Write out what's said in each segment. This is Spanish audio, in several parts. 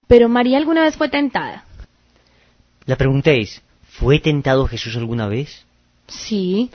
Pero María alguna vez fue tentada. La pregunta es, ¿fue tentado Jesús alguna vez? Sí.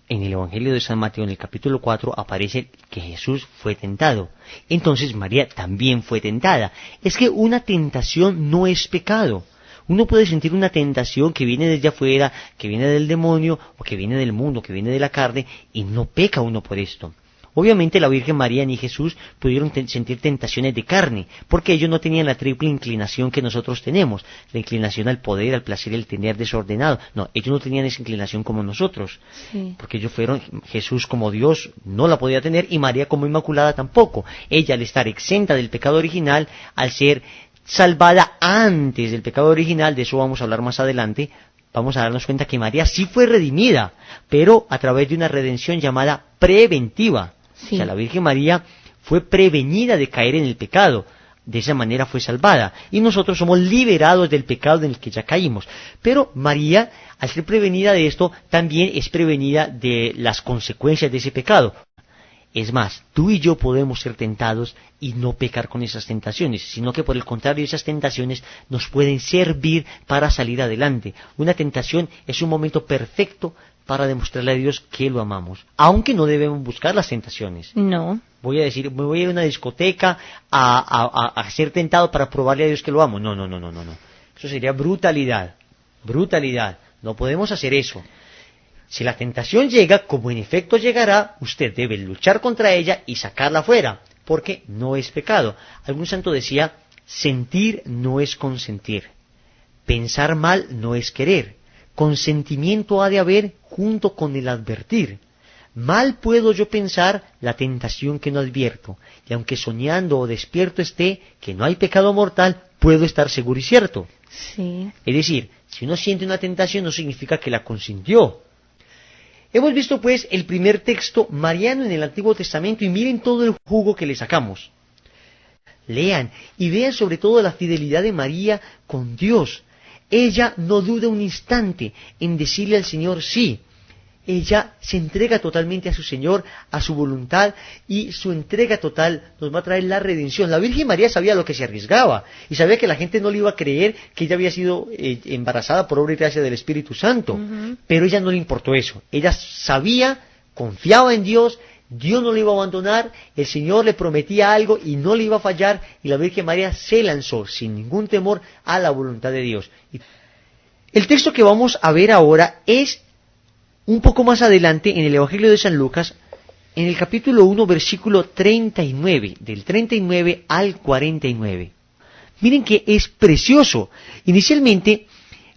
En el Evangelio de San Mateo, en el capítulo 4, aparece que Jesús fue tentado. Entonces María también fue tentada. Es que una tentación no es pecado. Uno puede sentir una tentación que viene desde afuera, que viene del demonio, o que viene del mundo, que viene de la carne, y no peca uno por esto. Obviamente la Virgen María ni Jesús pudieron sentir tentaciones de carne, porque ellos no tenían la triple inclinación que nosotros tenemos, la inclinación al poder, al placer y al tener desordenado. No, ellos no tenían esa inclinación como nosotros, Sí. porque ellos fueron, Jesús como Dios no la podía tener, y María como Inmaculada tampoco. Ella, al estar exenta del pecado original, al ser salvada antes del pecado original, de eso vamos a hablar más adelante, vamos a darnos cuenta que María sí fue redimida, pero a través de una redención llamada preventiva. Sí. O sea, la Virgen María fue prevenida de caer en el pecado, de esa manera fue salvada, y nosotros somos liberados del pecado en el que ya caímos. Pero María, al ser prevenida de esto, también es prevenida de las consecuencias de ese pecado. Es más, tú y yo podemos ser tentados y no pecar con esas tentaciones, sino que por el contrario esas tentaciones nos pueden servir para salir adelante. Una tentación es un momento perfecto para demostrarle a Dios que lo amamos, aunque no debemos buscar las tentaciones. No. Voy a decir, me voy a ir a una discoteca a ser tentado para probarle a Dios que lo amo. No. Eso sería brutalidad. No podemos hacer eso. Si la tentación llega, como en efecto llegará, usted debe luchar contra ella y sacarla fuera, porque no es pecado. Algún santo decía, sentir no es consentir, pensar mal no es querer, consentimiento ha de haber junto con el advertir. Mal puedo yo pensar la tentación que no advierto, y aunque soñando o despierto esté, que no hay pecado mortal, puedo estar seguro y cierto. Sí. Es decir, si uno siente una tentación no significa que la consintió. Hemos visto pues el primer texto mariano en el Antiguo Testamento y miren todo el jugo que le sacamos. Lean y vean sobre todo la fidelidad de María con Dios. Ella no duda un instante en decirle al Señor sí. Ella se entrega totalmente a su Señor, a su voluntad, y su entrega total nos va a traer la redención. La Virgen María sabía lo que se arriesgaba, y sabía que la gente no le iba a creer que ella había sido embarazada por obra y gracia del Espíritu Santo, pero ella no le importó eso. Ella sabía, confiaba en Dios, Dios no le iba a abandonar, el Señor le prometía algo y no le iba a fallar, y la Virgen María se lanzó sin ningún temor a la voluntad de Dios. El texto que vamos a ver ahora es un poco más adelante en el Evangelio de San Lucas, en el capítulo 1, versículo 39, del 39 al 49. Miren que es precioso. Inicialmente,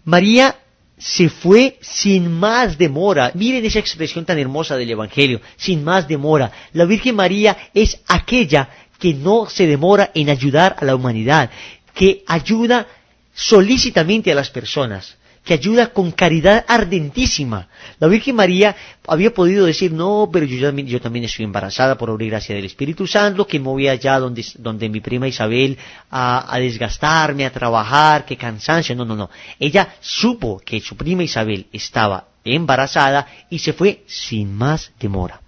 María se fue sin más demora. Miren esa expresión tan hermosa del Evangelio, sin más demora. La Virgen María es aquella que no se demora en ayudar a la humanidad, que ayuda solícitamente a las personas, que ayuda con caridad ardentísima. La Virgen María había podido decir, no, pero yo también estoy embarazada por obra y gracia del Espíritu Santo, que me voy allá donde mi prima Isabel a desgastarme, a trabajar, qué cansancio. No. Ella supo que su prima Isabel estaba embarazada y se fue sin más demora.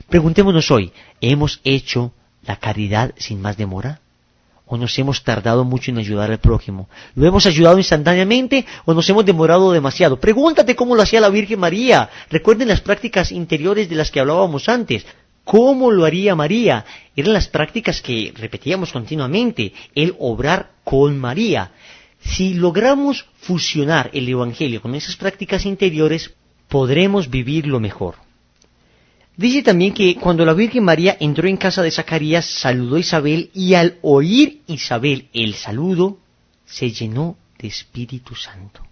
Preguntémonos hoy, ¿hemos hecho la caridad sin más demora? ¿O nos hemos tardado mucho en ayudar al prójimo? ¿Lo hemos ayudado instantáneamente o nos hemos demorado demasiado? Pregúntate cómo lo hacía la Virgen María. Recuerden las prácticas interiores de las que hablábamos antes. ¿Cómo lo haría María? Eran las prácticas que repetíamos continuamente, el obrar con María. Si logramos fusionar el Evangelio con esas prácticas interiores, podremos vivirlo mejor. Dice también que cuando la Virgen María entró en casa de Zacarías, saludó a Isabel, y al oír Isabel el saludo, se llenó de Espíritu Santo.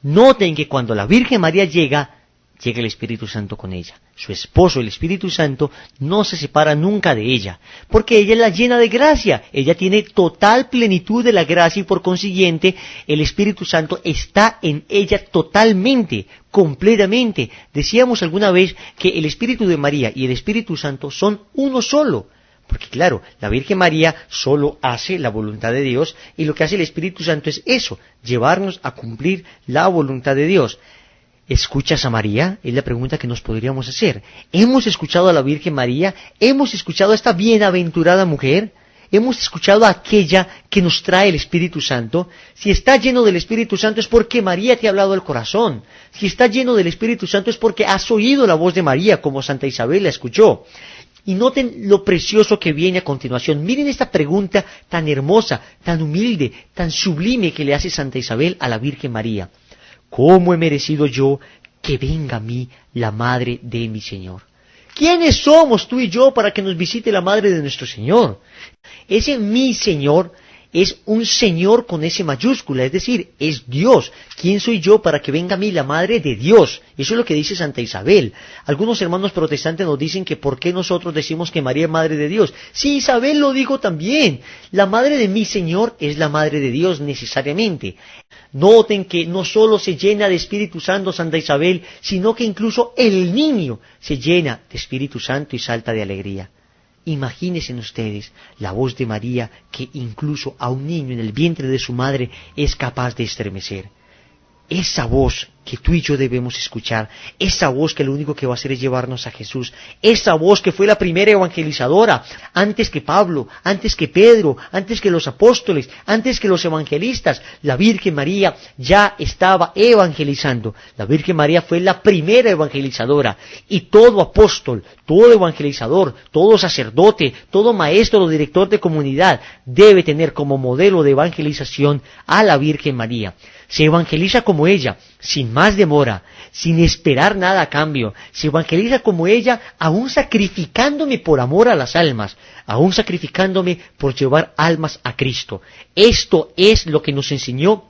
Noten que cuando la Virgen María llega el Espíritu Santo con ella. Su esposo, el Espíritu Santo, no se separa nunca de ella, porque ella es la llena de gracia. Ella tiene total plenitud de la gracia y por consiguiente el Espíritu Santo está en ella totalmente, completamente. Decíamos alguna vez que el Espíritu de María y el Espíritu Santo son uno solo. Porque claro, la Virgen María solo hace la voluntad de Dios y lo que hace el Espíritu Santo es eso, llevarnos a cumplir la voluntad de Dios. ¿Escuchas a María? Es la pregunta que nos podríamos hacer. ¿Hemos escuchado a la Virgen María? ¿Hemos escuchado a esta bienaventurada mujer? hemos escuchado a aquella que nos trae el Espíritu Santo. Si está lleno del Espíritu Santo es porque María te ha hablado al corazón. Si está lleno del Espíritu Santo es porque has oído la voz de María, como Santa Isabel la escuchó. Y noten lo precioso que viene a continuación. Miren esta pregunta tan hermosa, tan humilde, tan sublime que le hace Santa Isabel a la Virgen María. ¿Cómo he merecido yo que venga a mí la Madre de mi Señor? ¿Quiénes somos tú y yo para que nos visite la Madre de nuestro Señor? Ese mi Señor es un Señor con S mayúscula, es decir, es Dios. ¿Quién soy yo para que venga a mí la Madre de Dios? Eso es lo que dice Santa Isabel. Algunos hermanos protestantes nos dicen que ¿por qué nosotros decimos que María es Madre de Dios? Sí, Isabel lo dijo también. La Madre de mi Señor es la Madre de Dios necesariamente. Noten que no solo se llena de Espíritu Santo Santa Isabel, sino que incluso el niño se llena de Espíritu Santo y salta de alegría. Imagínense ustedes la voz de María que incluso a un niño en el vientre de su madre es capaz de estremecer. Esa voz que tú y yo debemos escuchar, esa voz que lo único que va a hacer es llevarnos a Jesús, esa voz que fue la primera evangelizadora, antes que Pablo, antes que Pedro, antes que los apóstoles, antes que los evangelistas, la Virgen María ya estaba evangelizando. La Virgen María fue la primera evangelizadora, y todo apóstol, todo evangelizador, todo sacerdote, todo maestro o director de comunidad debe tener como modelo de evangelización a la Virgen María. Se evangeliza como ella, sin más demora, sin esperar nada a cambio. Se evangeliza como ella, aún sacrificándome por amor a las almas, aún sacrificándome por llevar almas a Cristo. Esto es lo que nos enseñó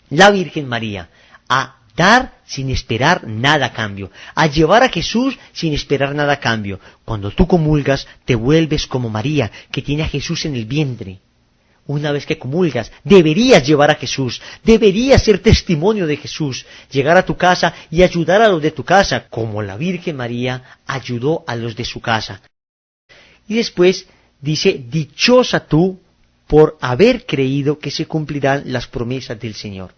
la Virgen María, a dar sin esperar nada a cambio, a llevar a Jesús sin esperar nada a cambio. Cuando tú comulgas, te vuelves como María, que tiene a Jesús en el vientre. Una vez que comulgas, deberías llevar a Jesús, deberías ser testimonio de Jesús, llegar a tu casa y ayudar a los de tu casa, como la Virgen María ayudó a los de su casa. Y después dice, dichosa tú por haber creído que se cumplirán las promesas del Señor.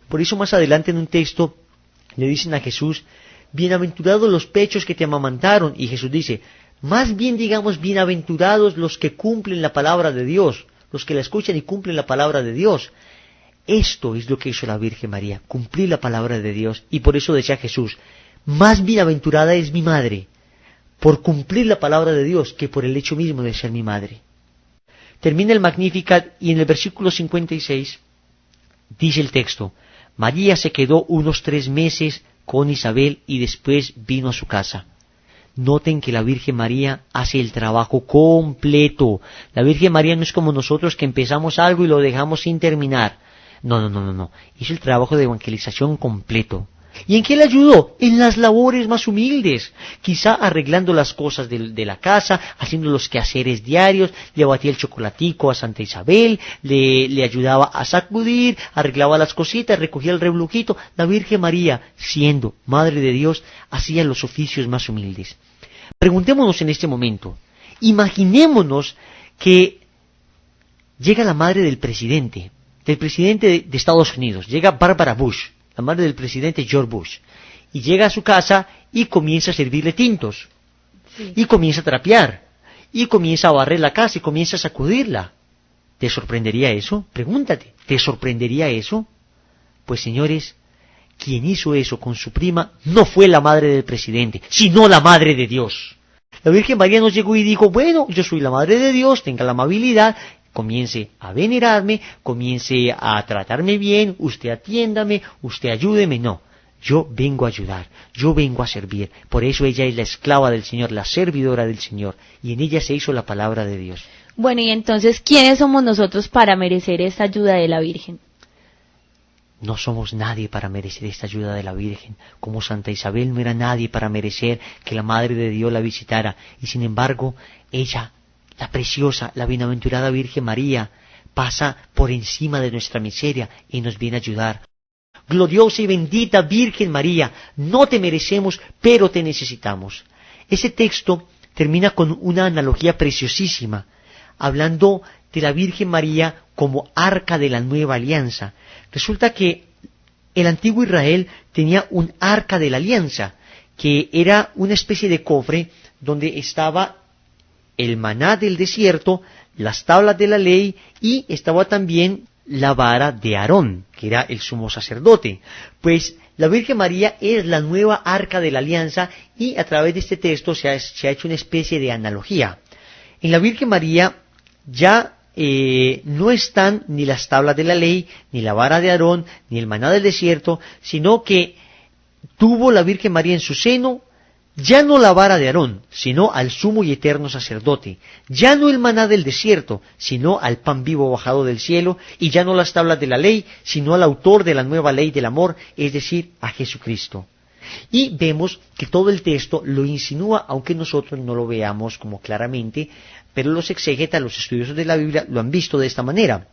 Por eso más adelante en un texto le dicen a Jesús, bienaventurados los pechos que te amamantaron, y Jesús dice, más bien digamos bienaventurados los que cumplen la palabra de Dios, los que la escuchan y cumplen la palabra de Dios. Esto es lo que hizo la Virgen María, cumplir la palabra de Dios, y por eso decía Jesús, más bienaventurada es mi madre, por cumplir la palabra de Dios, que por el hecho mismo de ser mi madre. Termina el Magnificat, y en el versículo 56, dice el texto, María se quedó unos 3 meses con Isabel, y después vino a su casa. Noten que la Virgen María hace el trabajo completo. La Virgen María no es como nosotros que empezamos algo y lo dejamos sin terminar. No. Hizo el trabajo de evangelización completo. ¿Y en qué le ayudó? En las labores más humildes. Quizá arreglando las cosas de la casa, haciendo los quehaceres diarios, le batía el chocolatico a Santa Isabel, le ayudaba a sacudir, arreglaba las cositas, recogía el reblujito. La Virgen María, siendo Madre de Dios, hacía los oficios más humildes. Preguntémonos en este momento, imaginémonos que llega la madre del presidente de Estados Unidos, llega Barbara Bush, la madre del presidente George Bush, y llega a su casa y comienza a servirle tintos, y comienza a trapear, y comienza a barrer la casa y comienza a sacudirla. ¿Te sorprendería eso? Pregúntate, ¿te sorprendería eso? Pues señores, quien hizo eso con su prima no fue la madre del presidente, sino la Madre de Dios. La Virgen María nos llegó y dijo, bueno, yo soy la Madre de Dios, tenga la amabilidad, comience a venerarme, comience a tratarme bien, usted atiéndame, usted ayúdeme. No, yo vengo a ayudar, yo vengo a servir. Por eso ella es la esclava del Señor, la servidora del Señor, y en ella se hizo la palabra de Dios. Bueno, y entonces, ¿quiénes somos nosotros para merecer esta ayuda de la Virgen? No somos nadie para merecer esta ayuda de la Virgen, como Santa Isabel no era nadie para merecer que la Madre de Dios la visitara, y sin embargo, ella, la preciosa, la bienaventurada Virgen María, pasa por encima de nuestra miseria y nos viene a ayudar. Gloriosa y bendita Virgen María, no te merecemos, pero te necesitamos. Ese texto termina con una analogía preciosísima, hablando de la Virgen María como arca de la nueva alianza. Resulta que el antiguo Israel tenía un arca de la alianza, que era una especie de cofre donde estaba el maná del desierto, las tablas de la ley y estaba también la vara de Aarón, que era el sumo sacerdote. Pues la Virgen María es la nueva arca de la alianza y a través de este texto se ha hecho una especie de analogía. En la Virgen María ya no están ni las tablas de la ley, ni la vara de Aarón, ni el maná del desierto, sino que tuvo la Virgen María en su seno ya no la vara de Aarón, sino al sumo y eterno sacerdote, ya no el maná del desierto, sino al pan vivo bajado del cielo, y ya no las tablas de la ley, sino al autor de la nueva ley del amor, es decir, a Jesucristo. Y vemos que todo el texto lo insinúa, aunque nosotros no lo veamos como claramente, pero los exégetas, los estudiosos de la Biblia, lo han visto de esta manera.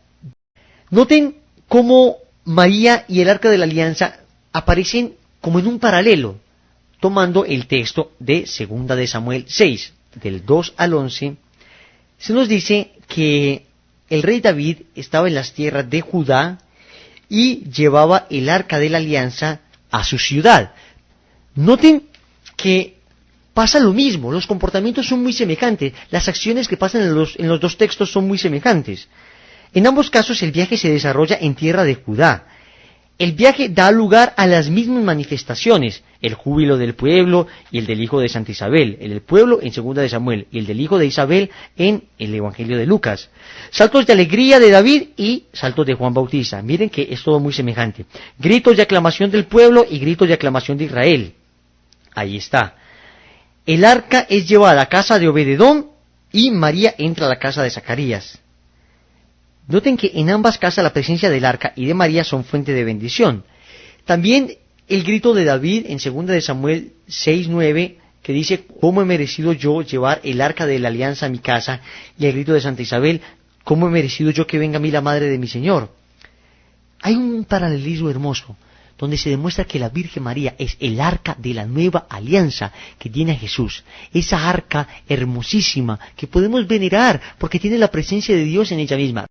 Noten cómo María y el Arca de la Alianza aparecen como en un paralelo, tomando el texto de 2 de Samuel 6, del 2 al 11, se nos dice que el rey David estaba en las tierras de Judá y llevaba el Arca de la Alianza a su ciudad. Noten que pasa lo mismo, los comportamientos son muy semejantes, las acciones que pasan en los dos textos son muy semejantes. En ambos casos el viaje se desarrolla en tierra de Judá. El viaje da lugar a las mismas manifestaciones, el júbilo del pueblo y el del hijo de Santa Isabel, el del pueblo en 2 de Samuel y el del hijo de Isabel en el Evangelio de Lucas. Saltos de alegría de David y saltos de Juan Bautista. Miren que es todo muy semejante. Gritos de aclamación del pueblo y gritos de aclamación de Israel. Ahí está. El arca es llevada a la casa de Obededón y María entra a la casa de Zacarías. Noten que en ambas casas la presencia del arca y de María son fuente de bendición. También el grito de David en 2 de Samuel 6:9, que dice, ¿cómo he merecido yo llevar el arca de la alianza a mi casa? Y el grito de Santa Isabel, ¿cómo he merecido yo que venga a mí la madre de mi Señor? Hay un paralelismo hermoso, donde se demuestra que la Virgen María es el arca de la nueva alianza que tiene a Jesús. Esa arca hermosísima que podemos venerar porque tiene la presencia de Dios en ella misma.